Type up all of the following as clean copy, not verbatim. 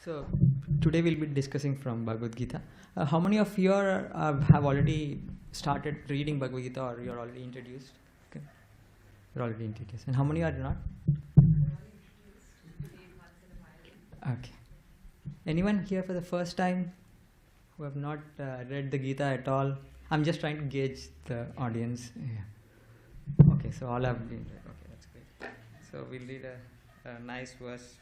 So today we'll be discussing from Bhagavad Gita. How many of you have already started reading Bhagavad Gita, or you're already introduced? Okay. You're already introduced. And how many are not? Okay. Anyone here for the first time who have not read the Gita at all? I'm just trying to gauge the audience. Yeah. Okay, so all have been read. Okay, that's great. So we'll read a nice verse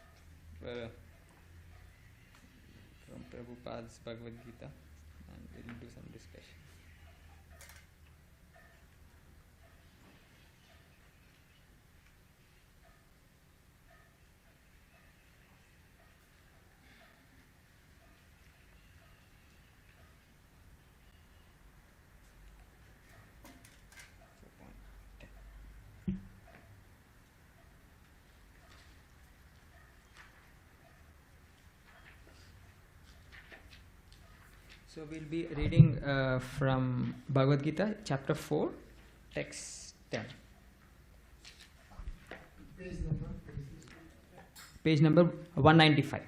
from Prabhupada's Bhagavad Gita, and we'll do some discussion. So we'll be reading from Bhagavad Gita, chapter 4, text 10. Page number 195.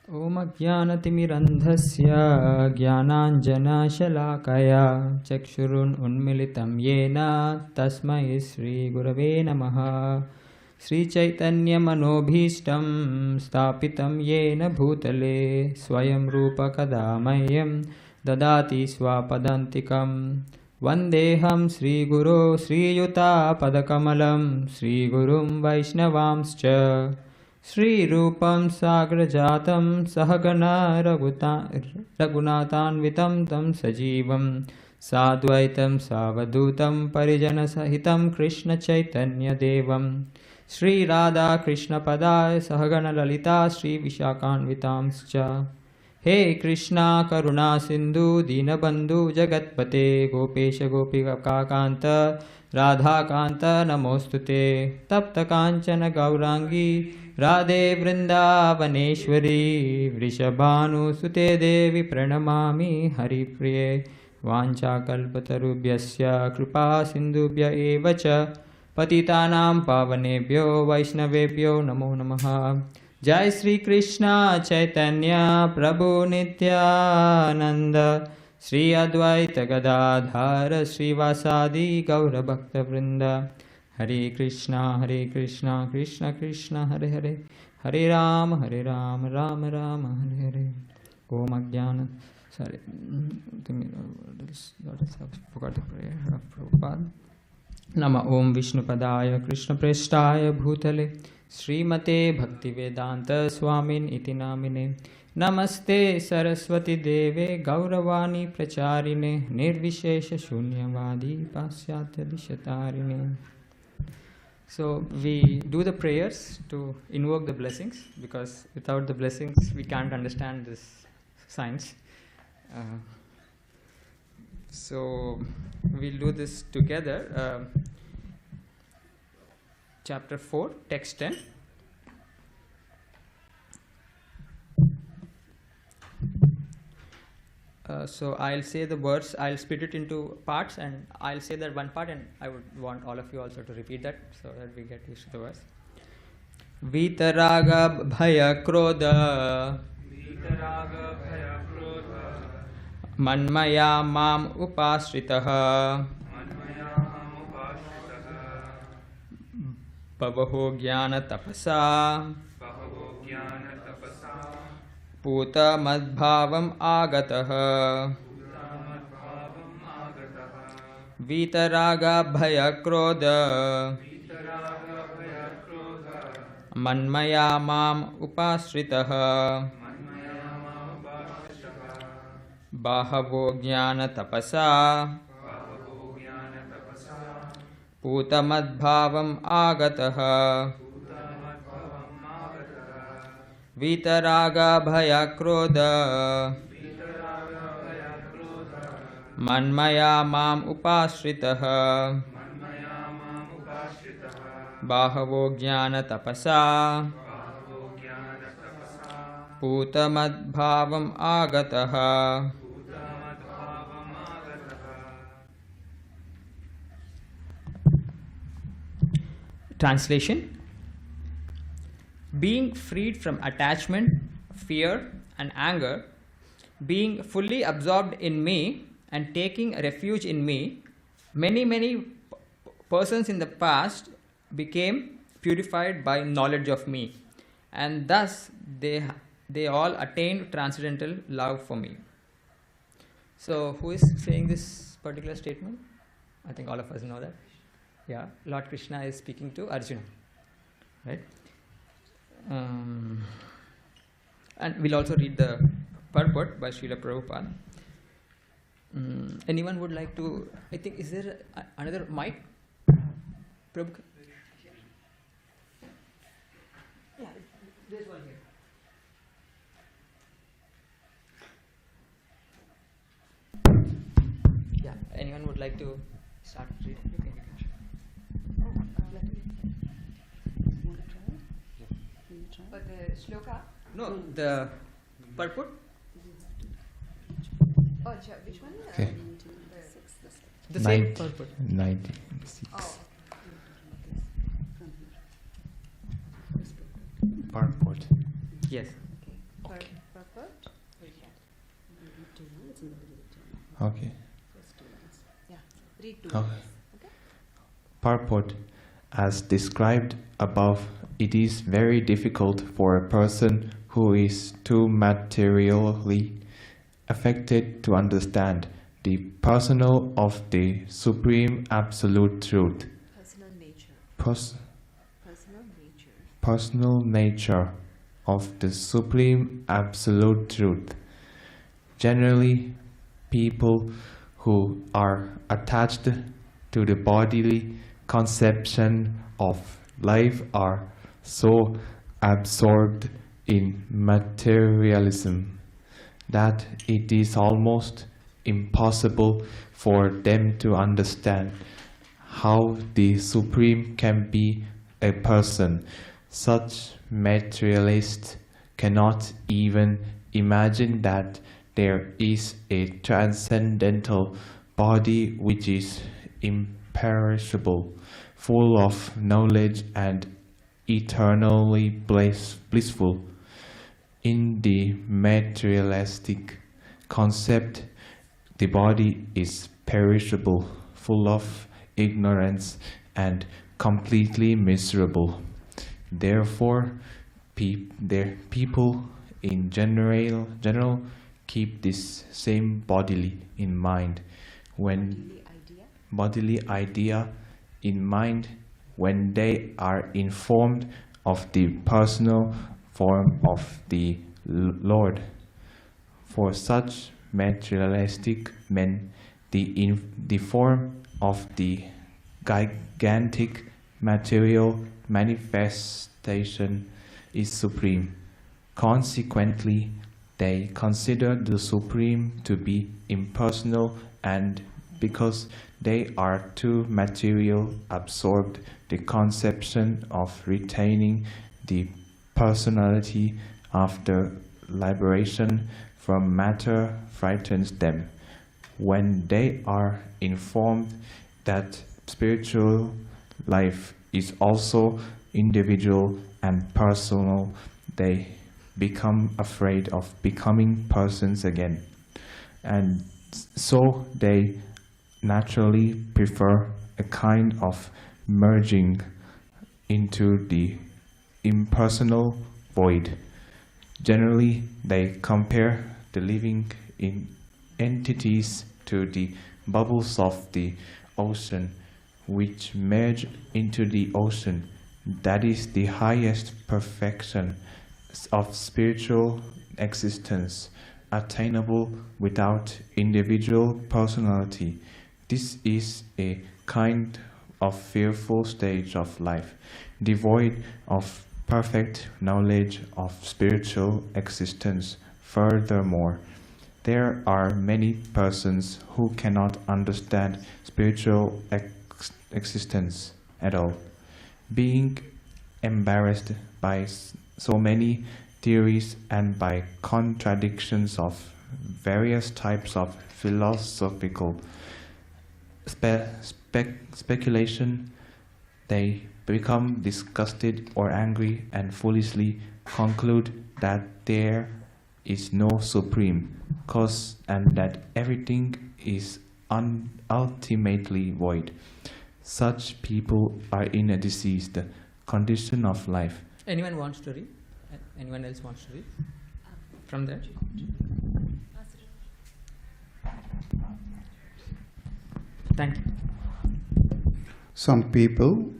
Om Ajnanatimirandhasya Jnananjanashalakaya Chakshurun Unmilitam Yena Tasmai Sri Gurave Namaha Sri Chaitanya Manobhishtam Stapitam Yena Bhutale Swayam Rupa Kadamayam Dadati Swapadantikam Vandeham Sri Guru Sri Yuta Padakamalam Sri Gurum Vaishnavamscha Sri Rupam Sagrajatam Sahagana Raghunathanvitam Tam Sajivam Sadvaitam Savadutam Parijana Sahitam Krishna Chaitanya Devam Sri Radha Krishna Padaya Sahagana Lalita Sri Vishakhanvitamscha He Krishna Karuna Sindhu Dinabandhu Jagatpate Gopesha Gopika Kanta Radha Kanta Namostute Tapta Kanchana Gaurangi Radhe Vrindavaneshwari Vrishabhanu Sute Devi Pranamami Hari Priye Vancha Kalpatarubhyasya Kripa Sindhubhya Evacha Patitanam Pavanebhyo Vaishnavebhyo Namo Namaha Jai Sri Krishna Chaitanya Prabhu Nityananda Sri Advaita Gadadhara Sri Vasadi Gaura Bhakta Vrinda Hare Krishna Krishna Krishna Hare Hare Hare Rama Rama Rama Hare Hare Om Ajnana. Sorry, I forgot the prayer of Prabhupada. Nama Om Vishnupadaya Krishna Preshtaya Bhutale Srimate Bhaktivedanta Swamin iti namine Namaste Saraswati Deve Gauravani Pracharine Nirvishesha Shunyavadi Pasyatya Dishatarine. So we do the prayers to invoke the blessings, because without the blessings we can't understand this science. So we'll do this together. Chapter 4, text 10. So I'll say the words, I'll split it into parts, and I'll say that one part, and I would want all of you also to repeat that so that we get used to the verse. Vitaraga bhaya krodha Manmaya mam upasritaha Bhavaho jnana tapasa Puta madbhavam agataha Vitaraga bhaya krodha Manmaya mam upasritaha Bahavo jnana tapasa Putamadbhavam agataha Vitaraga bhaya krodha Manmaya mam upasritaha Bahavo jnana tapasa Putamadbhavam agataha Translation: being freed from attachment, fear, and anger, being fully absorbed in me and taking refuge in me, many persons in the past became purified by knowledge of me, and thus they all attained transcendental love for me. So, who is saying this particular statement? I think all of us know that. Yeah, Lord Krishna is speaking to Arjuna, right? And we'll also read the purport by Srila Prabhupada. Anyone would like to? I think, is there another mic? Prabhupada? Yeah, there's one here. Yeah, anyone would like to start reading? Okay. For the shloka? No, the purport. Oh, which one? Okay. The same purport. 96. Oh. Purport. Yes. Okay. Purport? Okay. Yeah. Read two. Okay. Okay. Purport. As described above, it is very difficult for a person who is too materially affected to understand the personal of the Supreme Absolute Truth. Personal nature. Personal nature. Personal nature of the Supreme Absolute Truth. Generally, people who are attached to the bodily conception of life are so absorbed in materialism that it is almost impossible for them to understand how the Supreme can be a person. Such materialists cannot even imagine that there is a transcendental body which is imperishable, full of knowledge and eternally blissful. In the materialistic concept, the body is perishable, full of ignorance and completely miserable. Therefore, people in general keep this same bodily in mind bodily idea in mind when they are informed of the personal form of the Lord. For such materialistic men, the form of the gigantic material manifestation is supreme. Consequently, they consider the Supreme to be impersonal, and because they are too material absorbed, the conception of retaining the personality after liberation from matter frightens them. When they are informed that spiritual life is also individual and personal, they become afraid of becoming persons again. And so they naturally prefer a kind of merging into the impersonal void. Generally, they compare the living entities to the bubbles of the ocean, which merge into the ocean. That is the highest perfection of spiritual existence, attainable without individual personality. This is a kind of fearful stage of life, devoid of perfect knowledge of spiritual existence. Furthermore, there are many persons who cannot understand spiritual existence at all, being embarrassed by so many theories and by contradictions of various types of philosophical speculation. They become disgusted or angry and foolishly conclude that there is no supreme cause and that everything is ultimately void. Such people are in a diseased condition of life. Anyone wants to read? Anyone else wants to read? From there? Thank you. Some people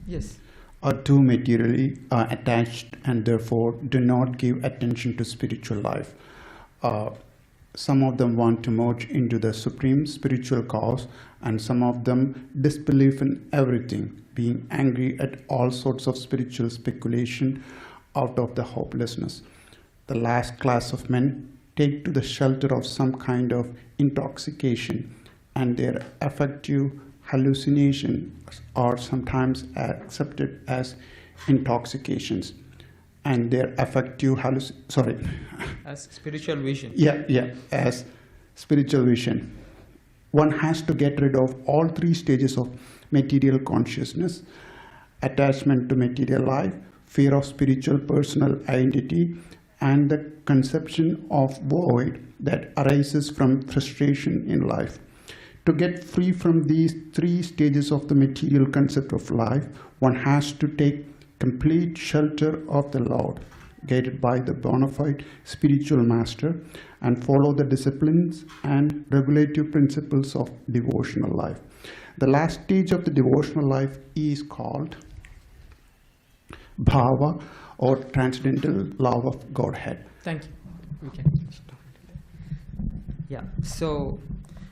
Yes. are too materially attached and therefore do not give attention to spiritual life. Some of them want to merge into the supreme spiritual cause, and some of them disbelieve in everything, being angry at all sorts of spiritual speculation out of the hopelessness. The last class of men take to the shelter of some kind of intoxication, and their affective hallucinations are sometimes accepted as intoxications, and their affective As spiritual vision. as spiritual vision. One has to get rid of all three stages of material consciousness: attachment to material life, fear of spiritual personal identity, and the conception of void that arises from frustration in life. To get free from these three stages of the material concept of life, one has to take complete shelter of the Lord, guided by the Bonafide spiritual master, and follow the disciplines and regulative principles of devotional life. The last stage of the devotional life is called Bhava, or transcendental love of Godhead. Thank you. We can stop. Yeah. So,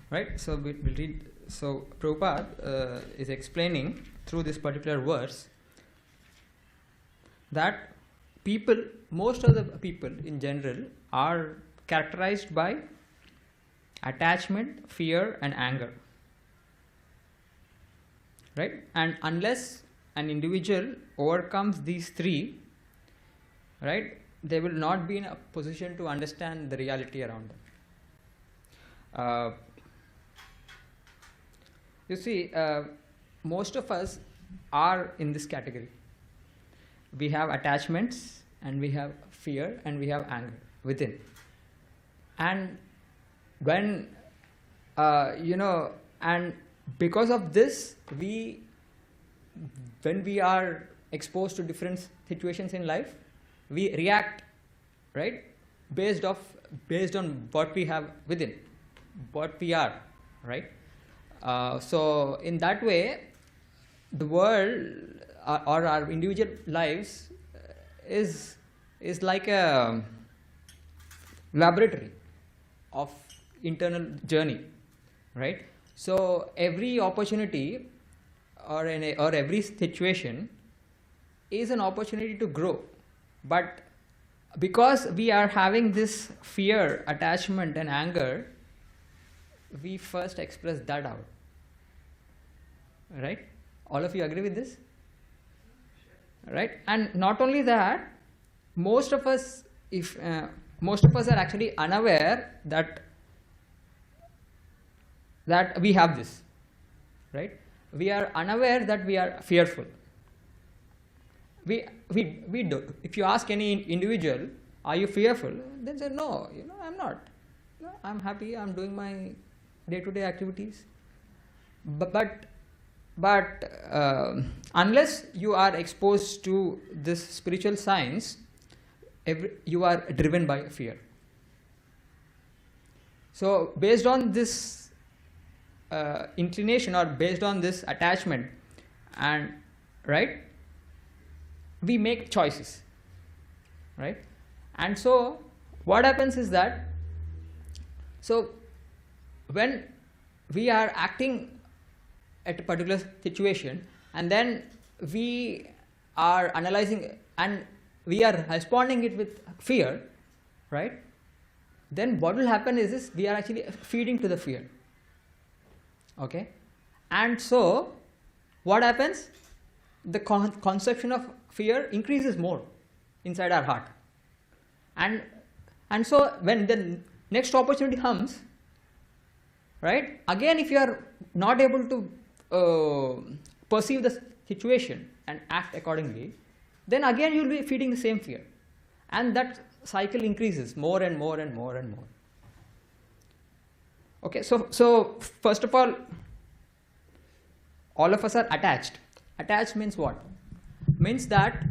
right. So we'll read. So Prabhupada is explaining through this particular verse that people, most of the people in general, are characterized by attachment, fear, and anger. Right? And unless an individual overcomes these three, right, they will not be in a position to understand the reality around them. You see, most of us are in this category. We have attachments, and we have fear, and we have anger within. And when, and because of this, when we are exposed to different situations in life, we react, right, based on what we have within, what we are, right. So in that way, the world or our individual lives is like a laboratory of internal journey, right. So every opportunity or every situation is an opportunity to grow. But because we are having this fear, attachment, and anger, we first express that out. Right? All of you agree with this? Right? And not only that, most of us are actually unaware that we have this. Right? We are unaware that we are fearful. We do. If you ask any individual, are you fearful? They say, no, I'm not. No, I'm happy. I'm doing my day-to-day activities. But unless you are exposed to this spiritual science, you are driven by fear. So based on this inclination, or based on this attachment, and right, we make choices, right? And so what happens is that, so when we are acting at a particular situation, and then we are analyzing and we are responding it with fear, right? Then what will happen is we are actually feeding to the fear. Okay? And so what happens? The conception of fear increases more inside our heart. And so when the next opportunity comes, right? Again, if you are not able to perceive the situation and act accordingly, then again you will be feeding the same fear, and that cycle increases more and more and more and more. Okay, so first of all of us are attached. Attached means what? Means that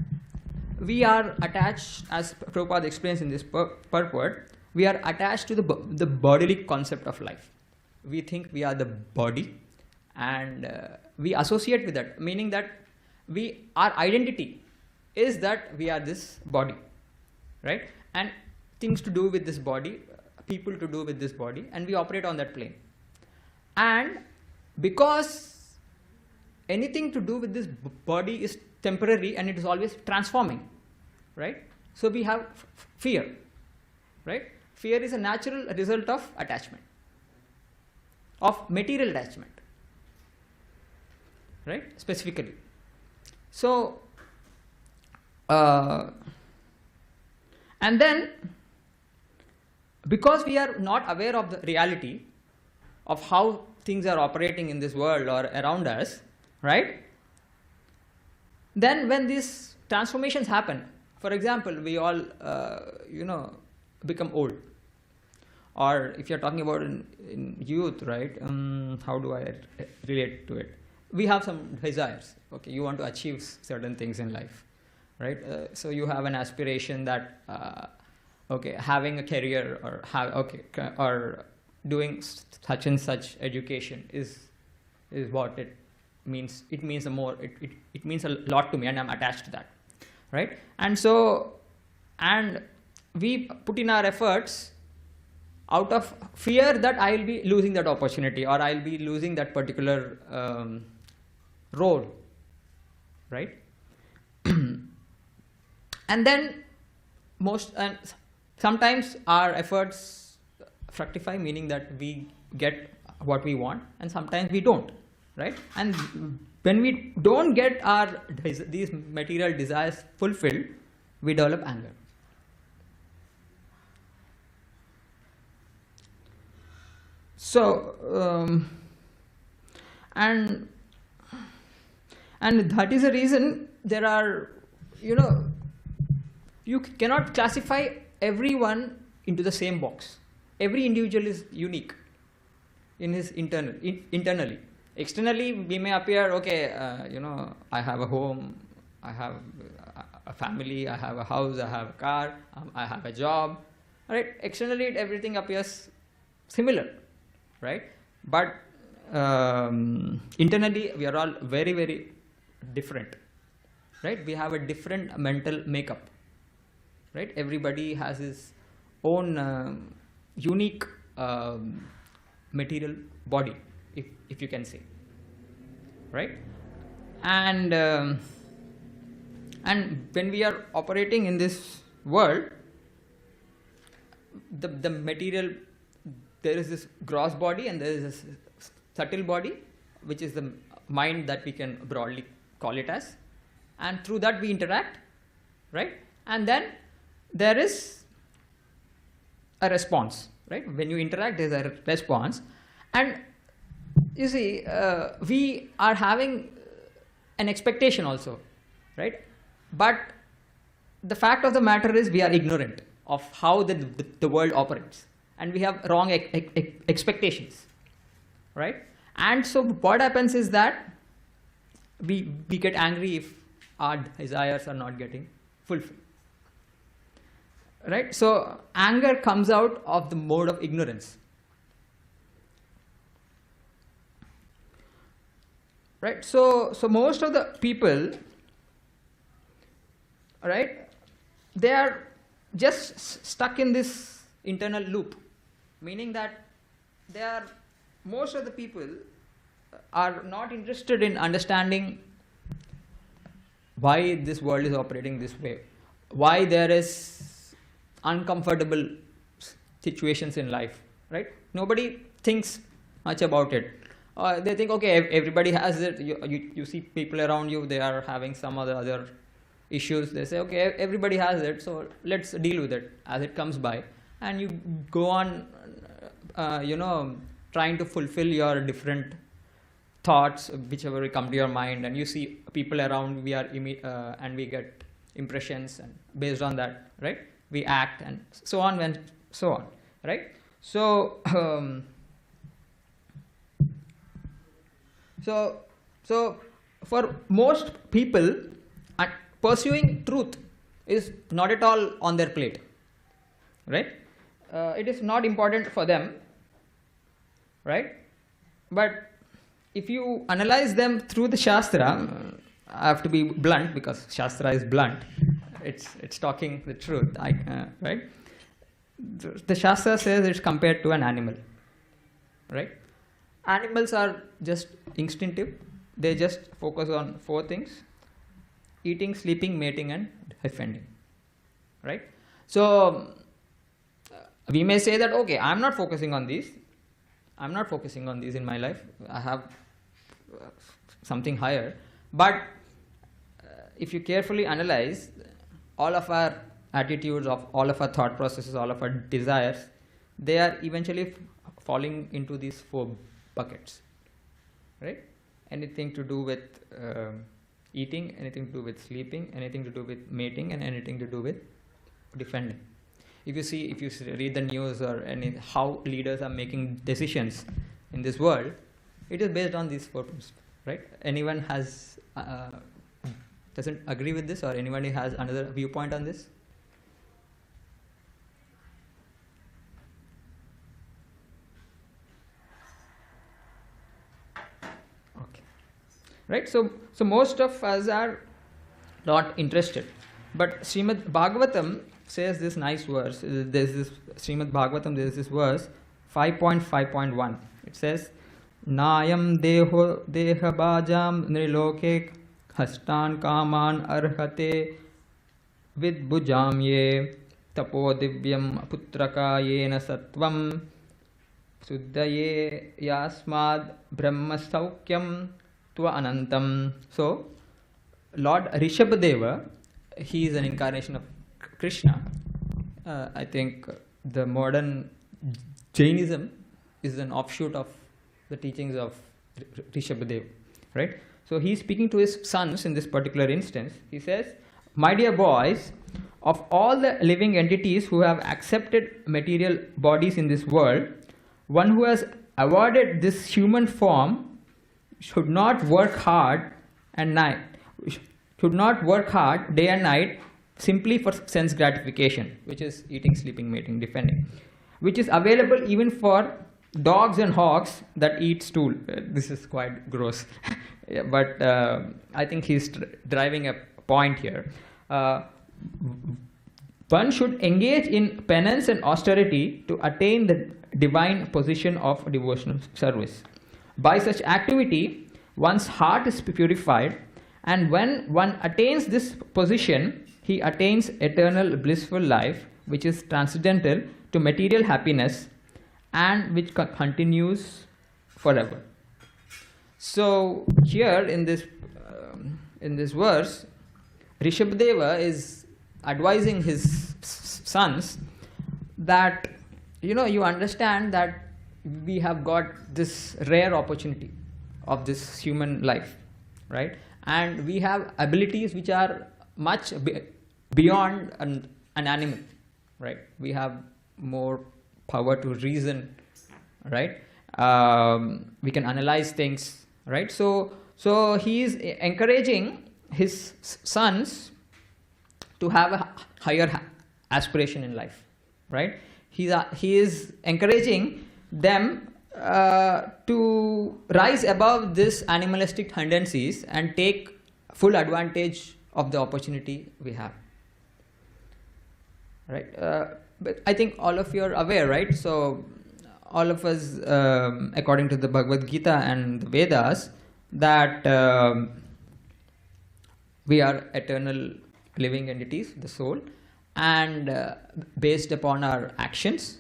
we are attached, as Prabhupada explains in this purport, we are attached to the bodily concept of life. We think we are the body, and we associate with that, meaning that our identity is that we are this body, right? And things to do with this body, people to do with this body, and we operate on that plane. And because anything to do with this body is temporary and it is always transforming, right? So we have fear, right? Fear is a natural result of attachment, of material attachment, right? Specifically. So, and then because we are not aware of the reality of how things are operating in this world or around us, right? Then when these transformations happen, for example, we all, become old. Or if you're talking about in youth, right? How do I relate to it? We have some desires. Okay, you want to achieve certain things in life, right? So you have an aspiration that, having a career or doing such and such education is what it means. It means it means a lot to me, and I'm attached to that, right? And so, and we put in our efforts out of fear that I will be losing that opportunity, or I'll be losing that particular role, right? And then sometimes our efforts fructify, meaning that we get what we want, and sometimes we don't, right? And when we don't get these material desires fulfilled, we develop anger. So, and that is the reason there are, you cannot classify everyone into the same box. Every individual is unique in his internally. Externally, we may appear, I have a home, I have a family, I have a house, I have a car, I have a job, right? Externally, everything appears similar, right? But internally, we are all very, very different, right? We have a different mental makeup, right? Everybody has his own unique material body, if you can say, right? And when we are operating in this world, the material, there is this gross body and there is this subtle body, which is the mind that we can broadly call it as, and through that we interact, right? And then there is a response, right? When you interact, there's a response, and you see, we are having an expectation also, right? But the fact of the matter is we are ignorant of how the world operates, and we have wrong expectations, right? And so what happens is that we get angry if our desires are not getting fulfilled, right? So anger comes out of the mode of ignorance, right? So most of the people, right, they are just stuck in this internal loop, meaning that most of the people are not interested in understanding why this world is operating this way, why there is uncomfortable situations in life, right? Nobody thinks much about it. They think, okay, everybody has it. You see people around you, they are having some other issues. They say, okay, everybody has it, so let's deal with it as it comes by. And you go on, trying to fulfill your different thoughts whichever come to your mind, and you see people around, and we get impressions, and based on that, right, we act, and so on and so on, right? So so for most people, pursuing truth is not at all on their plate, right? It is not important for them, right? But if you analyze them through the Shastra, I have to be blunt because Shastra is blunt. It's talking the truth, right? The Shastra says it's compared to an animal, right? Animals are just instinctive. They just focus on 4 things: eating, sleeping, mating, and defending, right? So we may say that, okay, I'm not focusing on these. I'm not focusing on these in my life. I have something higher. But if you carefully analyze all of our attitudes, of all of our thought processes, all of our desires, they are eventually falling into these 4 buckets, right? Anything to do with eating, anything to do with sleeping, anything to do with mating, and anything to do with defending. If you read the news or how leaders are making decisions in this world, it is based on these 4 principles, right? Anyone has doesn't agree with this, or anybody has another viewpoint on this? Okay, right? So most of us are not interested, but Srimad Bhagavatam says this nice verse. There's this Srimad Bhagavatam. There's this verse 5.5.1. It says, "Nayam deho deha bhajam nriloke hastan kaman arhate vidbhujam ye tapo divyam putraka yena sattvam suddhaye yasmad brahma saukyam tva anantam." So Lord Rishabhadeva, he is an incarnation of Krishna. I think the modern Jainism is an offshoot of the teachings of Rishabhadeva, right? So he's speaking to his sons in this particular instance. He says, "My dear boys, of all the living entities who have accepted material bodies in this world, one who has avoided this human form should not work hard day and night simply for sense gratification," which is eating, sleeping, mating, defending, "which is available even for dogs and hogs that eat stool." This is quite gross, but I think he's driving a point here. One should engage in penance and austerity to attain the divine position of devotional service. By such activity, one's heart is purified, and when one attains this position, he attains eternal blissful life, which is transcendental to material happiness and which continues forever. So here in this verse, Rishabhadeva is advising his sons that, you understand that we have got this rare opportunity of this human life, right? And we have abilities which are much beyond an animal, right? We have more power to reason, right? We can analyze things, right? So he is encouraging his sons to have a higher aspiration in life, right? He is encouraging them to rise above this animalistic tendencies and take full advantage of the opportunity we have, right? But I think all of you are aware, right? So all of us, according to the Bhagavad Gita and the Vedas, that we are eternal living entities, the soul, and based upon our actions,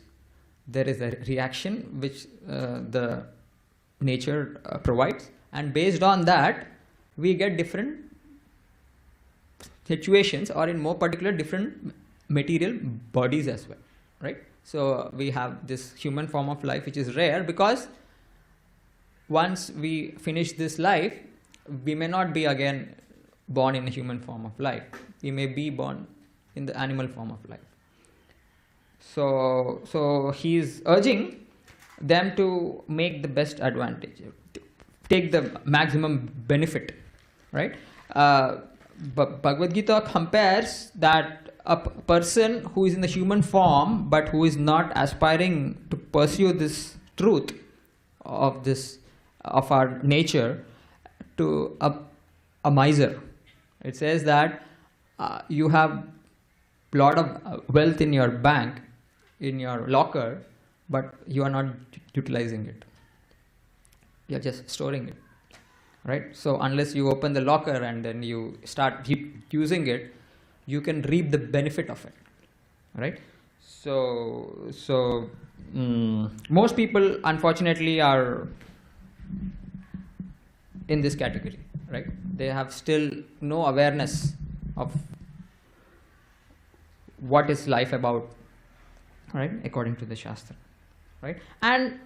there is a reaction which the nature provides, and based on that, we get different situations, or in more particular, different material bodies as well, right? So we have this human form of life which is rare because once we finish this life, we may not be again born in a human form of life. We may be born in the animal form of life. So he is urging them to make the best advantage, take the maximum benefit, right? Bhagavad Gita compares that a person who is in the human form but who is not aspiring to pursue this truth of our nature to a miser. It says that you have a lot of wealth in your bank, in your locker, but you are not utilizing it. You are just storing it, right? So unless you open the locker and then you start using it, you can reap the benefit of it, right? So most people unfortunately are in this category, right? They have still no awareness of what is life about, right, according to the Shastra, right? And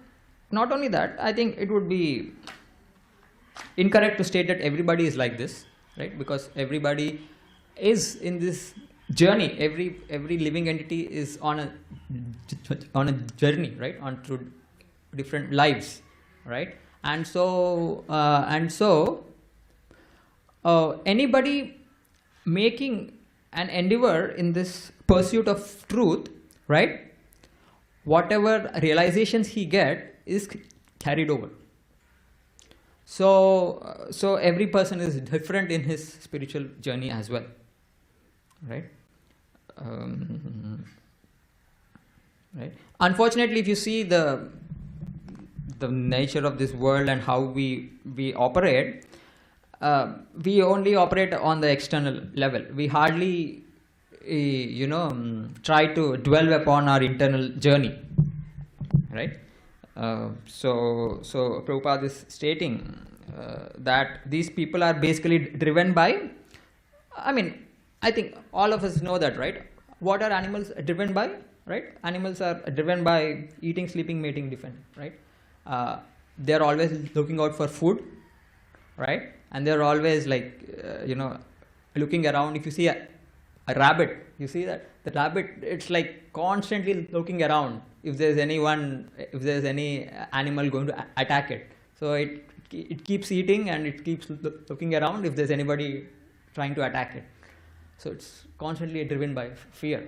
not only that, I think it would be incorrect to state that everybody is like this, right? Because everybody is in this journey. Every living entity is on a journey, right, on through different lives, right? And so anybody making an endeavor in this pursuit of truth, right, whatever realizations he get is carried over. So every person is different in his spiritual journey as well, right? Right. Unfortunately, if you see the nature of this world and how we operate, we only operate on the external level. We hardly, try to dwell upon our internal journey, right? So Prabhupada is stating that these people are basically driven by, I think all of us know that, right? What are animals driven by, right? Animals are driven by eating, sleeping, mating, defend, right? They are always looking out for food, right? And they are always looking around. If you see a rabbit, you see that the rabbit, it's like constantly looking around if there's any animal going to attack it. So it keeps eating and it keeps looking around if there's anybody trying to attack it. So it's constantly driven by fear.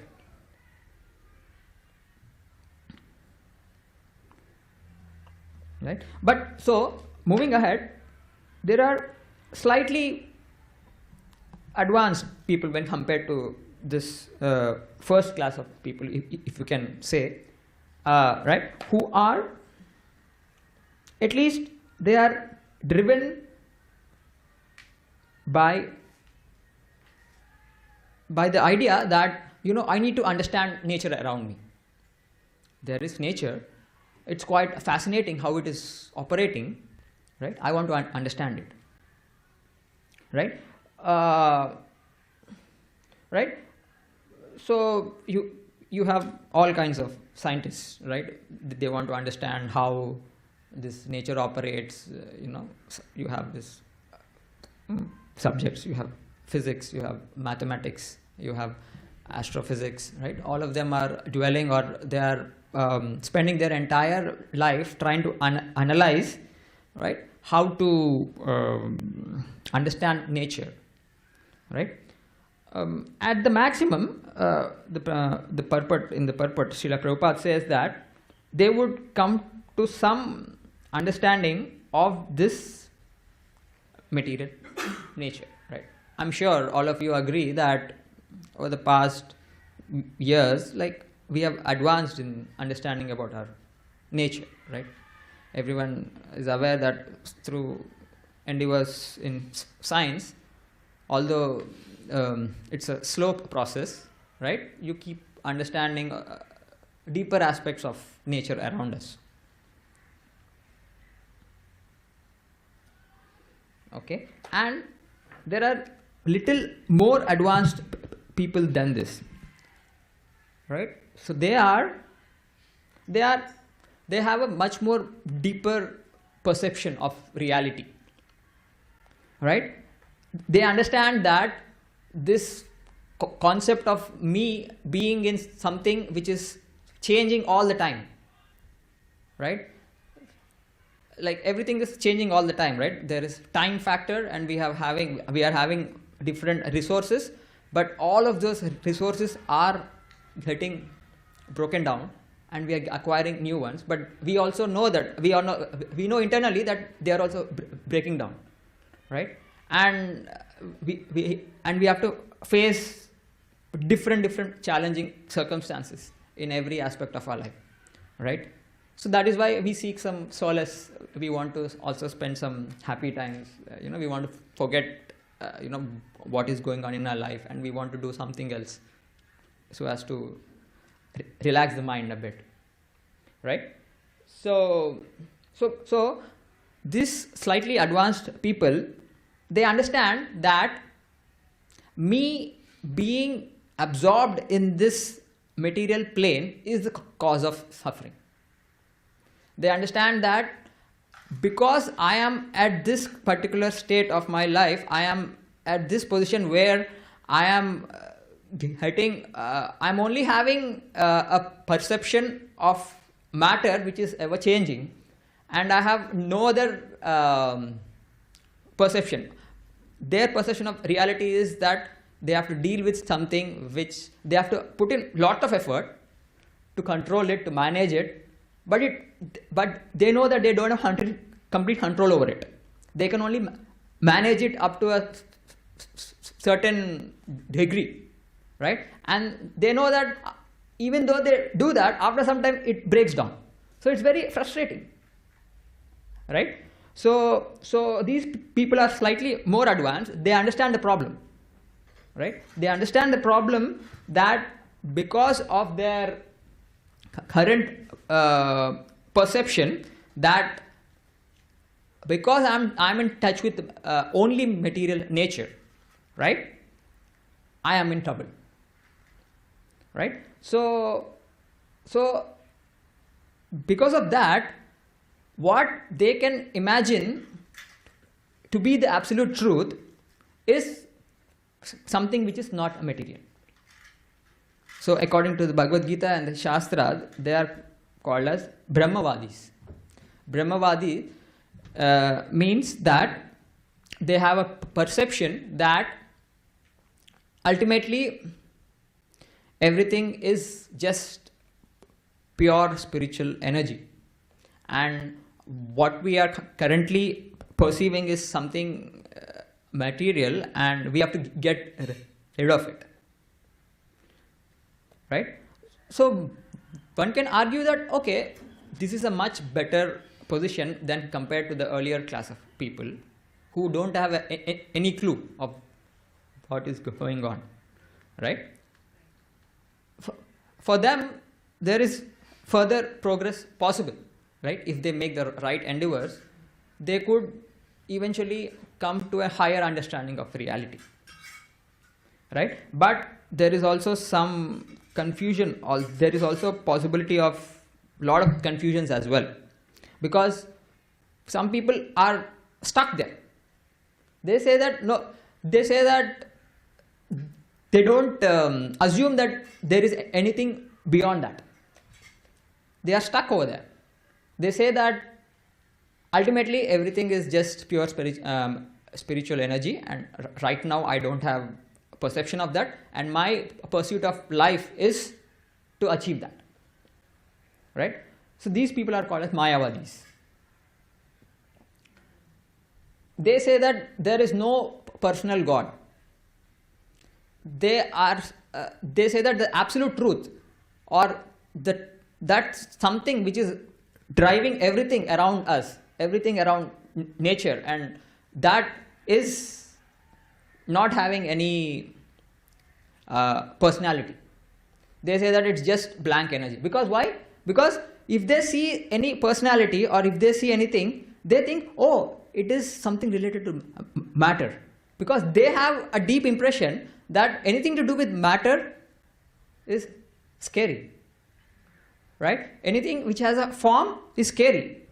Right? But so moving ahead, there are slightly advanced people when compared to this first class of people, if you can say, right, who are, at least they are driven by the idea that, I need to understand nature around me. There is nature. It's quite fascinating how it is operating, right? I want to understand it, right? Right? So you have all kinds of scientists, right? They want to understand how this nature operates. You have this subjects. You have physics. You have mathematics. You have astrophysics, right? All of them are dwelling, or they are spending their entire life trying to analyze, right, how to understand nature, right? At the maximum, the purport, Srila Prabhupada says that they would come to some understanding of this material nature, right? I'm sure all of you agree that over the past years, we have advanced in understanding about our nature, right? Everyone is aware that through endeavors in science, although it's a slow process, right? You keep understanding deeper aspects of nature around us. Okay, and there are little more advanced people than this, right? So they have a much more deeper perception of reality, right? They understand that this concept of me being in something which is changing all the time, right? Like everything is changing all the time, right? There is time factor, and we are having different resources, but all of those resources are getting broken down, and we are acquiring new ones. But we also know that we know internally that they are also breaking down, right? And we have to face different challenging circumstances in every aspect of our life, right? So that is why we seek some solace. We want to also spend some happy times. We want to forget, what is going on in our life, and we want to do something else, so as to relax the mind a bit, right? So these slightly advanced people, they understand that me being absorbed in this material plane is the cause of suffering. They understand that because I am at this particular state of my life, I am at this position where I am I'm only having a perception of matter which is ever changing, and I have no other perception. Their perception of reality is that they have to deal with something which they have to put in lot of effort to control it, to manage it, but they know that they don't have complete control over it. They can only manage it up to a certain degree, right? And they know that even though they do that, after some time it breaks down. So it's very frustrating, right? So these people are slightly more advanced. They understand the problem, right? They understand the problem that because of their current perception, that because I'm in touch with only material nature, right? I am in trouble, right? So because of that, what they can imagine to be the absolute truth is something which is not material. So according to the Bhagavad Gita and the Shastras, they are called as Brahmavadis. Brahmavadi means that they have a perception that ultimately everything is just pure spiritual energy, and what we are currently perceiving is something material, and we have to get rid of it, right? So one can argue that, okay, this is a much better position than compared to the earlier class of people who don't have any clue of what is going on, right? For them, there is further progress possible, right? If they make the right endeavors, they could eventually come to a higher understanding of reality, right? But there is also some confusion, or there is also possibility of lot of confusions as well, because some people are stuck there. They say that they don't assume that there is anything beyond that. They are stuck over there. They say that ultimately everything is just pure spiritual energy, and right now I don't have perception of that, and my pursuit of life is to achieve that, right? So these people are called as Mayavadis. They say that there is no personal God. They say that the absolute truth, or that's something which is driving everything around us, everything around nature, and that is not having any personality. They say that it's just blank energy. Because why? Because if they see any personality, or if they see anything, they think, oh, it is something related to matter. Because they have a deep impression that anything to do with matter is scary, right? Anything which has a form is scary,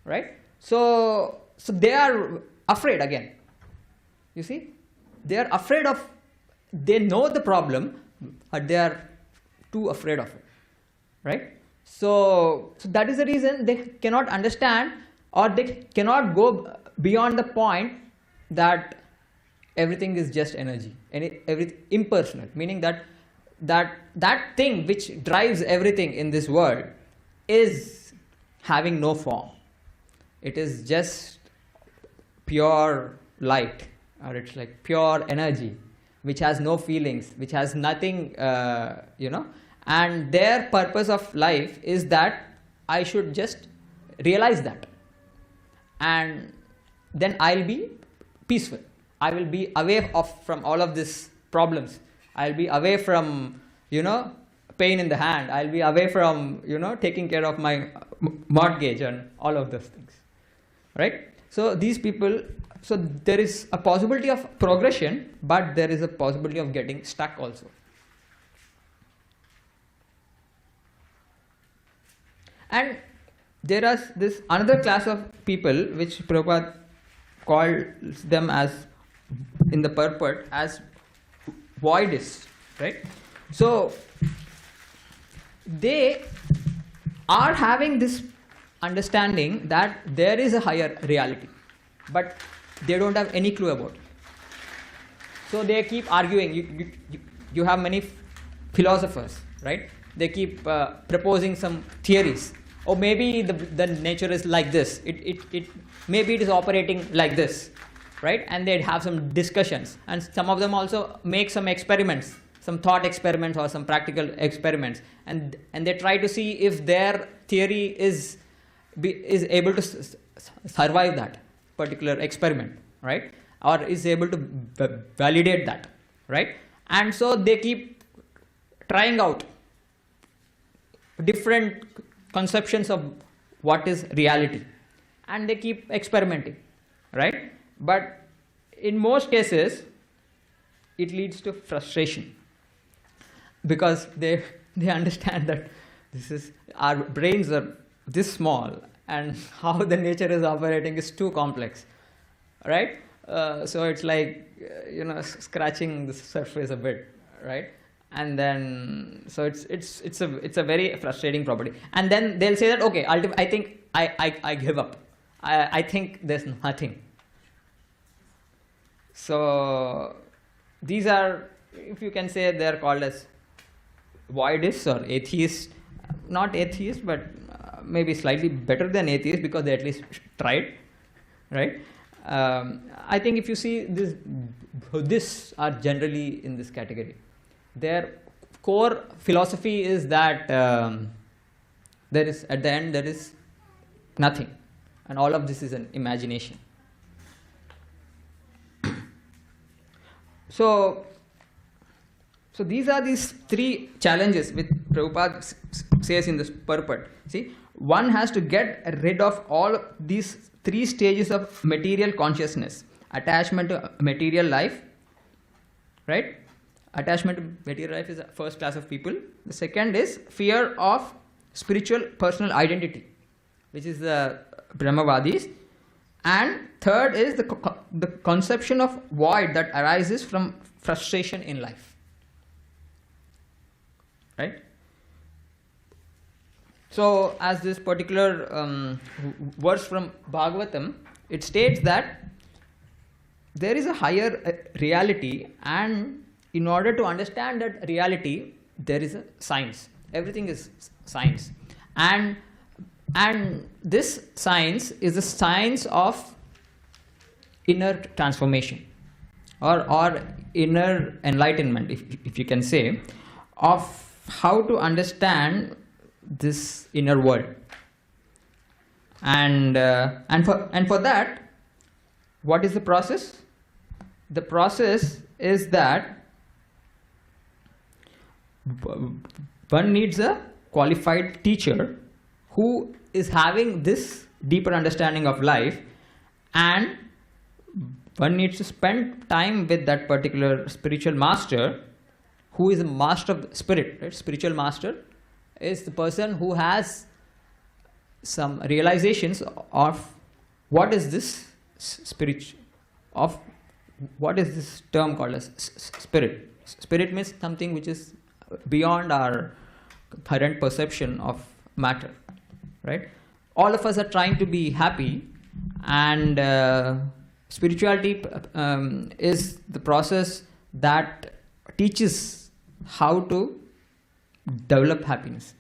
right? So they are afraid again. You see, they are afraid of. They know the problem, but they are too afraid of it, right? So that is the reason they cannot understand, or they cannot go beyond the point that everything is just energy, everything impersonal, meaning that thing which drives everything in this world is having no form. It is just pure light, or it's like pure energy, which has no feelings, which has nothing, and their purpose of life is that I should just realize that, and then I'll be peaceful. I will be away from all of these problems. I'll be away from, pain in the hand. I'll be away from, taking care of my mortgage and all of those things, right? So these people, so there is a possibility of progression, but there is a possibility of getting stuck also. And there is this another class of people which Prabhupada calls them as, in the purport, as voidists, right? So they are having this understanding that there is a higher reality, but they don't have any clue about it. So they keep arguing. You have many philosophers, right? They keep proposing some theories. Or maybe the nature is like this. Maybe it is operating like this, right? And they'd have some discussions. And some of them also make some experiments, some thought experiments or some practical experiments. And they try to see if their theory is able to survive that particular experiment, right? Or is able to validate that, right? And so they keep trying out different conceptions of what is reality, and they keep experimenting, right? But in most cases it leads to frustration, because they understand that our brains are this small, and how the nature is operating is too complex, right? So it's like scratching the surface a bit, right? And then so it's a very frustrating property. And then they'll say that, okay, I think I give up. I think there's nothing. So these are, if you can say, they're called as voidists or atheists. Not atheists, but maybe slightly better than atheists, because they at least tried, right? I think if you see this, Buddhists are generally in this category. Their core philosophy is that there is, at the end, there is nothing, and all of this is an imagination. So these are these three challenges which Prabhupada says in this purport. See, one has to get rid of all these three stages of material consciousness: attachment to material life, right? Attachment to material life is the first class of people. The second is fear of spiritual personal identity, which is the Brahmavadis. And third is the conception of void that arises from frustration in life, right? So as this particular verse from Bhagavatam, it states that there is a higher reality, and in order to understand that reality, there is a science. Everything is science, and this science is the science of inner transformation, or inner enlightenment, if you can say, of how to understand this inner world. And for that, what is the process? The process is that one needs a qualified teacher who is having this deeper understanding of life, and one needs to spend time with that particular spiritual master, who is a master of the spirit, right? Spiritual master is the person who has some realizations of what is this what is this term called as spirit? Spirit means something which is beyond our current perception of matter, right? All of us are trying to be happy, and spirituality is the process that teaches how to develop happiness.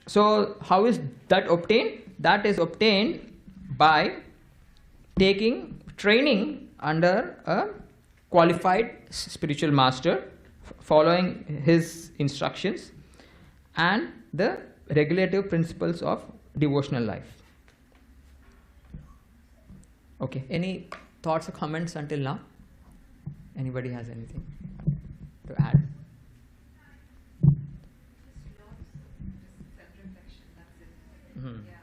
So how is that obtained? That is obtained by taking training under a qualified spiritual master, following his instructions and the regulative principles of devotional life. Okay, any thoughts or comments until now? Anybody has anything to add? Self-reflection, that's it. Mhm. Yeah.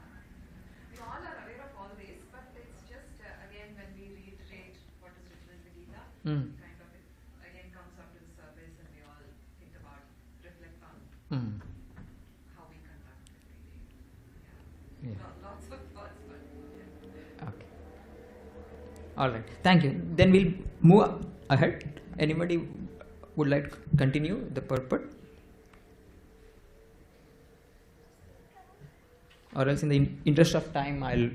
We all are aware of all this, but it's just, again, when we reiterate what is written in the Gita, Mm. kind of it again comes up to the surface and we all think about, reflect on Mm. how we conduct every day. Yeah. Lots of thoughts, but yeah. Okay. All right. Thank you. Then we'll move ahead. Anybody would like to continue the purport? Or else, in the interest of time, I'll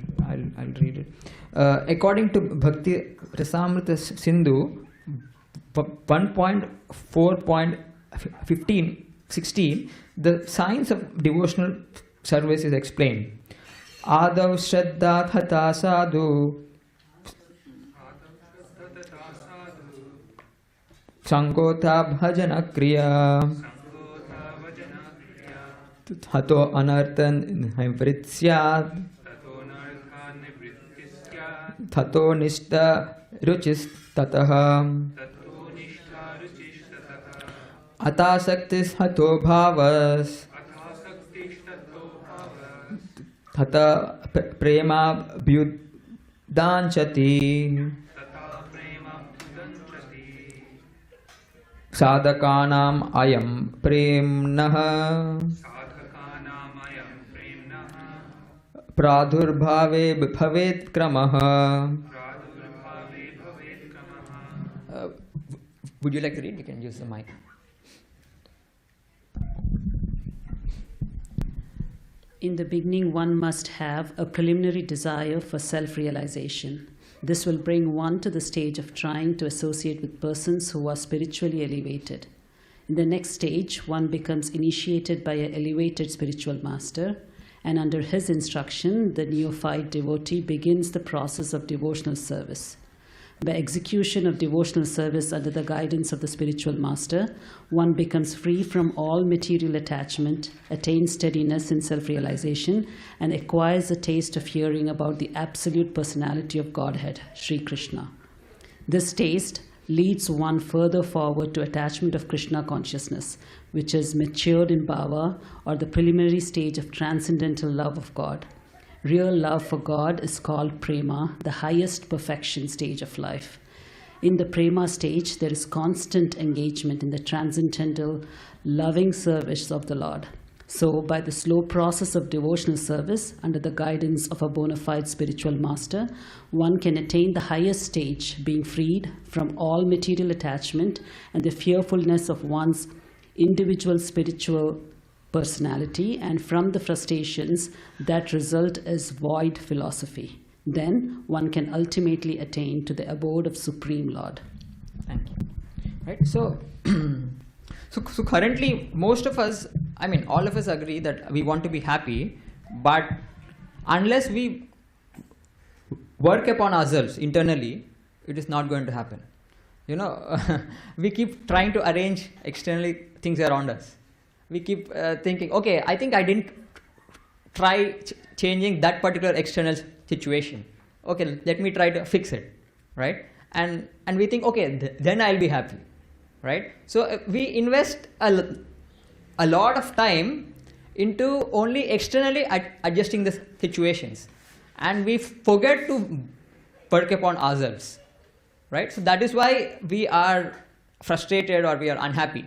read it. According to Bhakti Rasamrita Sindhu 1.4.15-16, the science of devotional service is explained. Adav Shraddha Khatha Sadhu Sankotha Bhajana Kriya Hato Anarthan Vrityat Tato Nishta Ruchis Tataha Atasaktis Hato Bhavas Tata Prema Bhyudanchati Sadhakanam Ayam Premnaha Pradurbhave Bhavet Kramaha. Would you like to read? You can use the mic. In the beginning, one must have a preliminary desire for self-realization. This will bring one to the stage of trying to associate with persons who are spiritually elevated. In the next stage, one becomes initiated by an elevated spiritual master, and under his instruction, the neophyte devotee begins the process of devotional service. By execution of devotional service under the guidance of the spiritual master, one becomes free from all material attachment, attains steadiness in self-realization, and acquires a taste of hearing about the absolute personality of Godhead, Sri Krishna. This taste leads one further forward to attachment of Krishna consciousness, which is matured in bhava, or the preliminary stage of transcendental love of God. Real love for God is called prema, the highest perfection stage of life. In the prema stage, there is constant engagement in the transcendental loving service of the Lord. So, by the slow process of devotional service, under the guidance of a bona fide spiritual master, one can attain the highest stage, being freed from all material attachment and the fearfulness of one's individual spiritual personality, and from the frustrations that result as void philosophy. Then one can ultimately attain to the abode of Supreme Lord. Thank you. Right. So, so currently, most of us, I mean, all of us agree that we want to be happy, but unless we work upon ourselves internally, it is not going to happen. You know, we keep trying to arrange externally things around us. We keep thinking, okay, I think I didn't try changing that particular external situation. Okay, let me try to fix it, right? And we think, okay, then I'll be happy, right? So we invest a lot of time into only externally adjusting the situations, and we forget to work upon ourselves, right? So that is why we are frustrated or we are unhappy.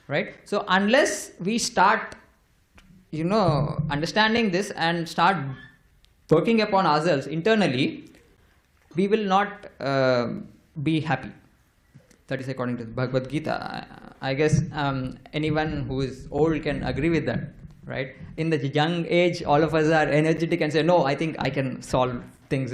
Right? So unless we start understanding this and start working upon ourselves internally, we will not be happy. That is according to the Bhagavad Gita. I guess anyone who is old can agree with that, right? In the young age, all of us are energetic and say, no, I think I can solve things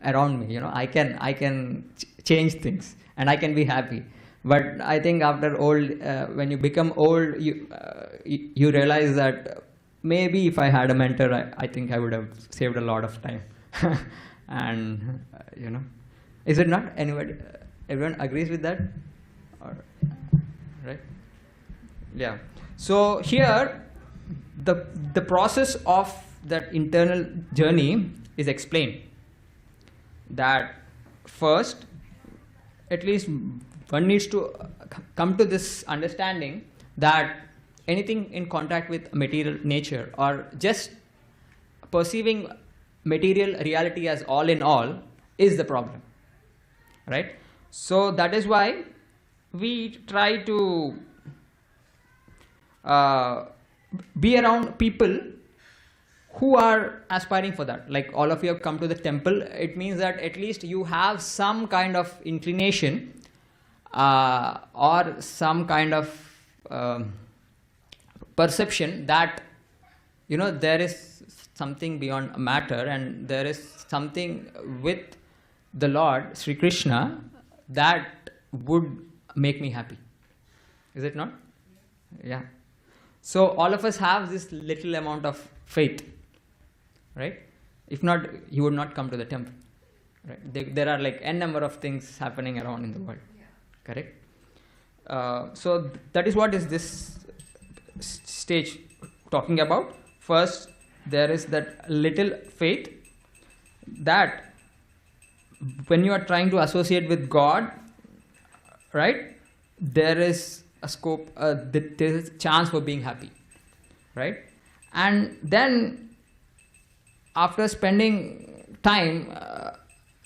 around me. I can change things and I can be happy. But I think after old, when you become old, you realize that maybe if I had a mentor, I think I would have saved a lot of time. And is it not? Everyone agrees with that, right? Yeah. So here, the process of that internal journey is explained. That first, at least one needs to come to this understanding that anything in contact with material nature or just perceiving material reality as all in all is the problem, right? So that is why we try to be around people who are aspiring for that. Like all of you have come to the temple, it means that at least you have some kind of inclination or some kind of perception that there is something beyond matter and there is something with the Lord Sri Krishna that would make me happy. Is it not? Yeah. So all of us have this little amount of faith, right? If not, you would not come to the temple, right? There are like n number of things happening around in the world. Correct? So that is what is this stage talking about. First, there is that little faith that when you are trying to associate with God, right, there is a scope, there is a chance for being happy, right? And then after spending time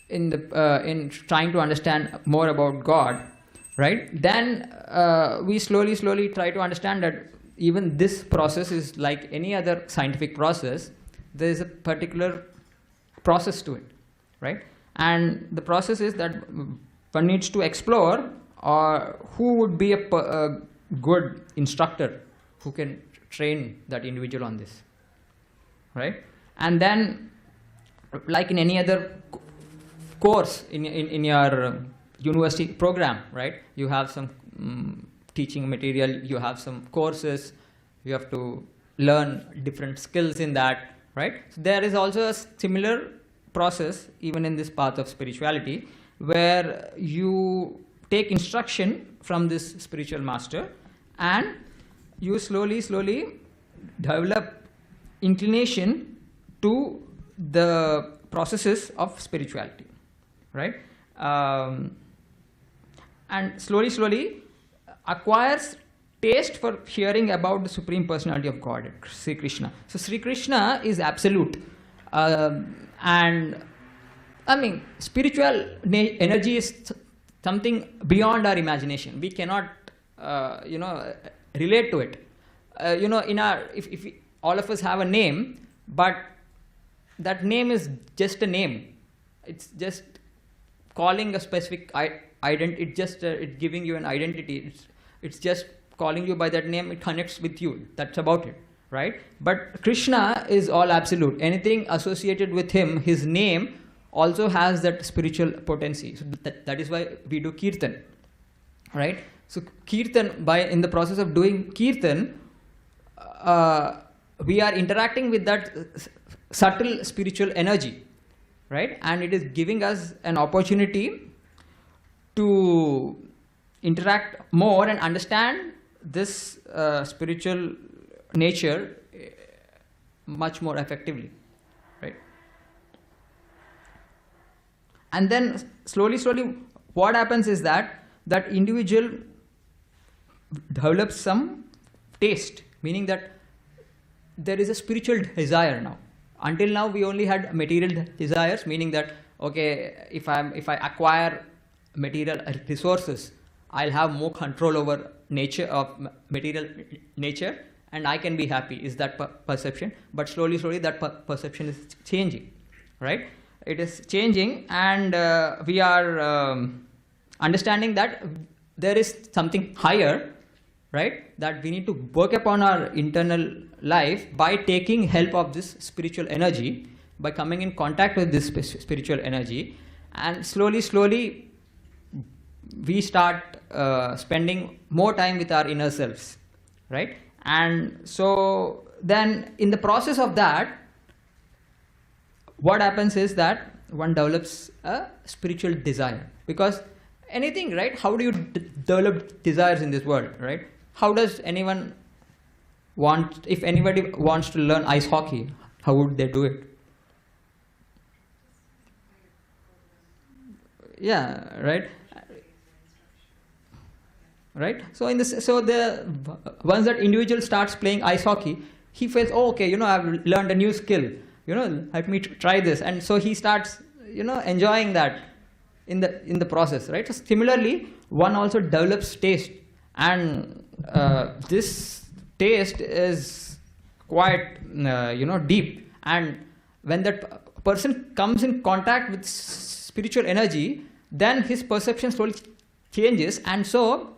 in trying to understand more about God, right, then we slowly try to understand that even this process is like any other scientific process. There is a particular process to it, right? And the process is that one needs to explore who would be a good instructor who can train that individual on this, right? And then, like in any other course in your university program, right? You have some teaching material, you have some courses, you have to learn different skills in that, right? So there is also a similar process even in this path of spirituality where you take instruction from this spiritual master and you slowly develop inclination to the processes of spirituality, right? And slowly acquires taste for hearing about the Supreme Personality of Godhead, Sri Krishna. So Sri Krishna is absolute, and I mean spiritual energy is something beyond our imagination. We cannot, relate to it. In our if all of us have a name, but that name is just a name. It's just calling a specific identity. It's just it's giving you an identity. It's just calling you by that name. It connects with you. That's about it, right? But Krishna is all absolute. Anything associated with him, his name also has that spiritual potency. So that is why we do kirtan, right? So kirtan, in the process of doing kirtan, we are interacting with that subtle spiritual energy, right? And it is giving us an opportunity to interact more and understand this spiritual nature much more effectively, right? And then slowly what happens is that individual develops some taste, meaning that there is a spiritual desire now. Until now we only had material desires, meaning that okay, if I acquire material resources, I'll have more control over nature of material nature, and I can be happy, is that perception. But slowly, slowly that perception is changing, right? It is changing, and we are understanding that there is something higher, right? That we need to work upon our internal life by taking help of this spiritual energy, by coming in contact with this spiritual energy, and slowly, slowly we start spending more time with our inner selves, right? And so then in the process of that, what happens is that one develops a spiritual desire. Because anything, right? How do you develop desires in this world, right? How does anyone want, if anybody wants to learn ice hockey, how would they do it? Yeah, right? Right? So in this, so the once that individual starts playing ice hockey, he feels, oh, okay, I've learned a new skill. Let me try this, and so he starts, enjoying that in the process, right? So similarly, one also develops taste, and this taste is quite, deep. And when that person comes in contact with spiritual energy, then his perception slowly changes, and so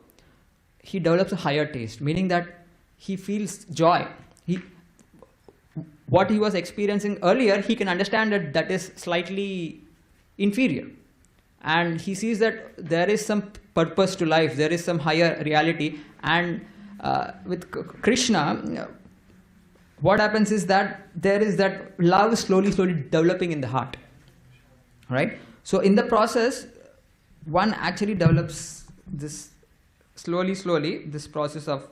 he develops a higher taste, meaning that he feels joy. What he was experiencing earlier, he can understand that is slightly inferior. And he sees that there is some purpose to life, there is some higher reality. And with Krishna, what happens is that there is that love slowly, slowly developing in the heart, right? So in the process, one actually develops this slowly, slowly, this process of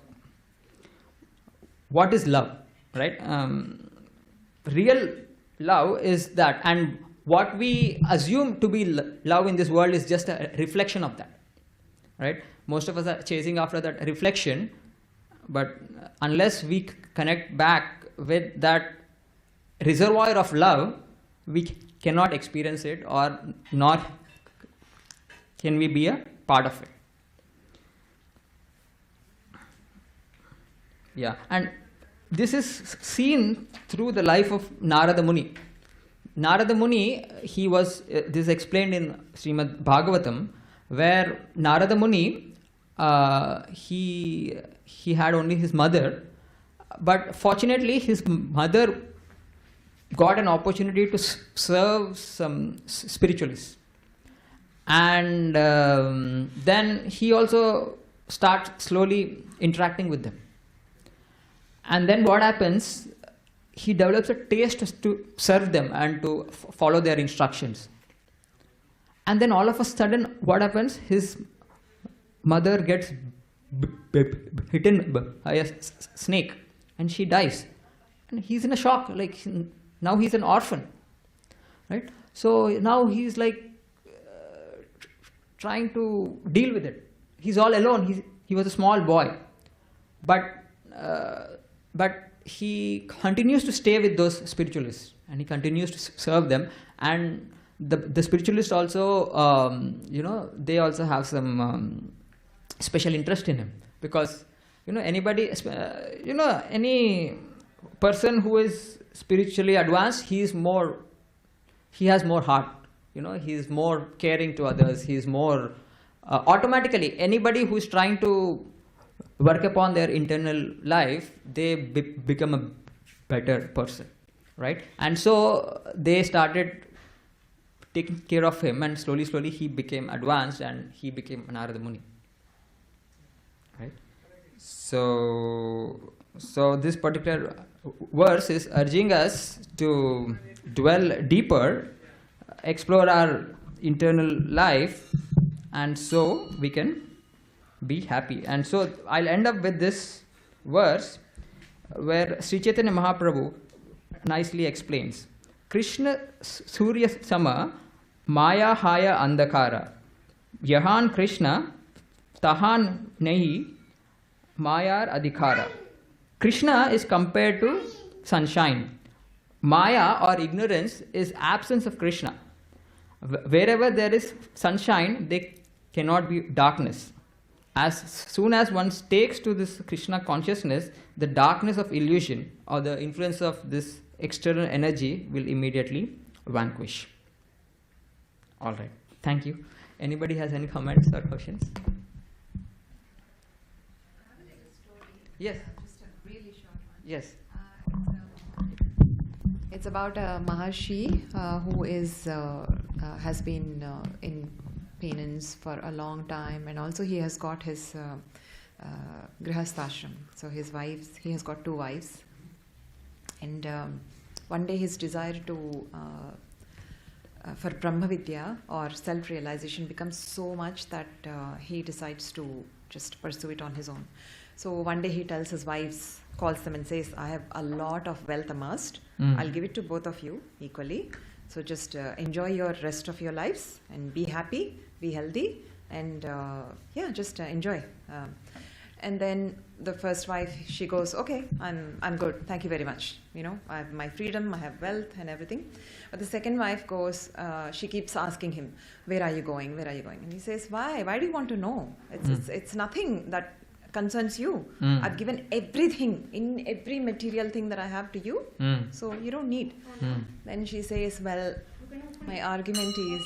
what is love, right? Real love is that, and what we assume to be love in this world is just a reflection of that, right? Most of us are chasing after that reflection, but unless we connect back with that reservoir of love, we cannot experience it, or nor can we be a part of it. Yeah, and this is seen through the life of Narada Muni. Narada Muni, this is explained in Srimad Bhagavatam, where Narada Muni, he had only his mother, but fortunately his mother got an opportunity to serve some spiritualists. And then he also starts slowly interacting with them. And then what happens, he develops a taste to serve them and to follow their instructions. And then all of a sudden, what happens, his mother gets bitten by a snake and she dies. And he's in a shock, like now he's an orphan, right? So now he's like trying to deal with it. He's all alone. He was a small boy. But he continues to stay with those spiritualists, and he continues to serve them. And the spiritualists also, they also have some special interest in him, because anybody, any person who is spiritually advanced, he has more heart. He is more caring to others. He is more automatically, anybody who is trying to work upon their internal life, they become a better person, right? And so they started taking care of him, and slowly, slowly he became advanced, and he became Narada Muni, right? So this particular verse is urging us to dwell deeper, explore our internal life, and so we can be happy. And so I'll end up with this verse where Sri Chaitanya Mahaprabhu nicely explains, Krishna Surya Sama Maya Haya Andakara Yahan Krishna Tahan Nahi Mayar Adhikara. Krishna is compared to sunshine. Maya or ignorance is absence of Krishna. Wherever there is sunshine, there cannot be darkness. as soon as one takes to this Krishna consciousness, the darkness of illusion or the influence of this external energy will immediately vanquish. All right. Thank you. Anybody has any comments or questions? Yes. Just a really short one. Yes. It's about a Maharshi who has been in penance for a long time, and also he has got his grihasthashram. So his wives, he has got 2 wives, and one day his desire to for Brahmavidya or self-realization becomes so much that he decides to just pursue it on his own. So one day he tells his wives, calls them and says, I have a lot of wealth amassed. I'll give it to both of you equally. So just enjoy your rest of your lives and be happy, be healthy, and just enjoy. And then the first wife, she goes, okay, I'm good, thank you very much. You know, I have my freedom, I have wealth and everything. But the second wife goes, she keeps asking him, where are you going, where are you going? And he says, why do you want to know? It's nothing that concerns you. I've given everything, in every material thing that I have to you, so you don't need. Then she says, well, my argument is,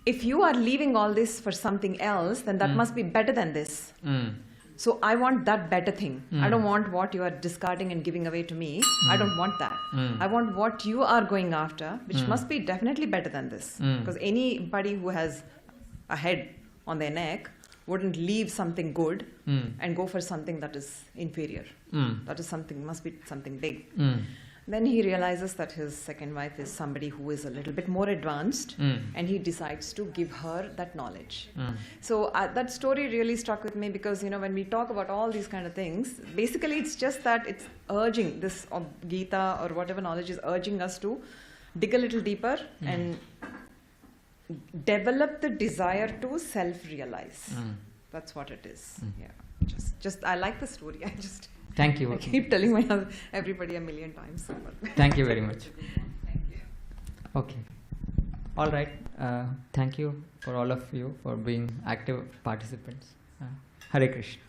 if you are leaving all this for something else, then that must be better than this. So I want that better thing. I don't want what you are discarding and giving away to me. I don't want that. I want what you are going after, which must be definitely better than this. Because anybody who has a head on their neck wouldn't leave something good and go for something that is inferior. That is something, must be something big. Then he realizes that his second wife is somebody who is a little bit more advanced, and he decides to give her that knowledge. So that story really struck with me, because when we talk about all these kind of things, basically it's just that it's urging this Gita or whatever knowledge is urging us to dig a little deeper and develop the desire to self-realize. That's what it is. Yeah. Just I like the story. Thank you. I keep telling everybody a million times. Thank you very much. Thank you. Okay. All right. Thank you for all of you for being active participants. Hare Krishna.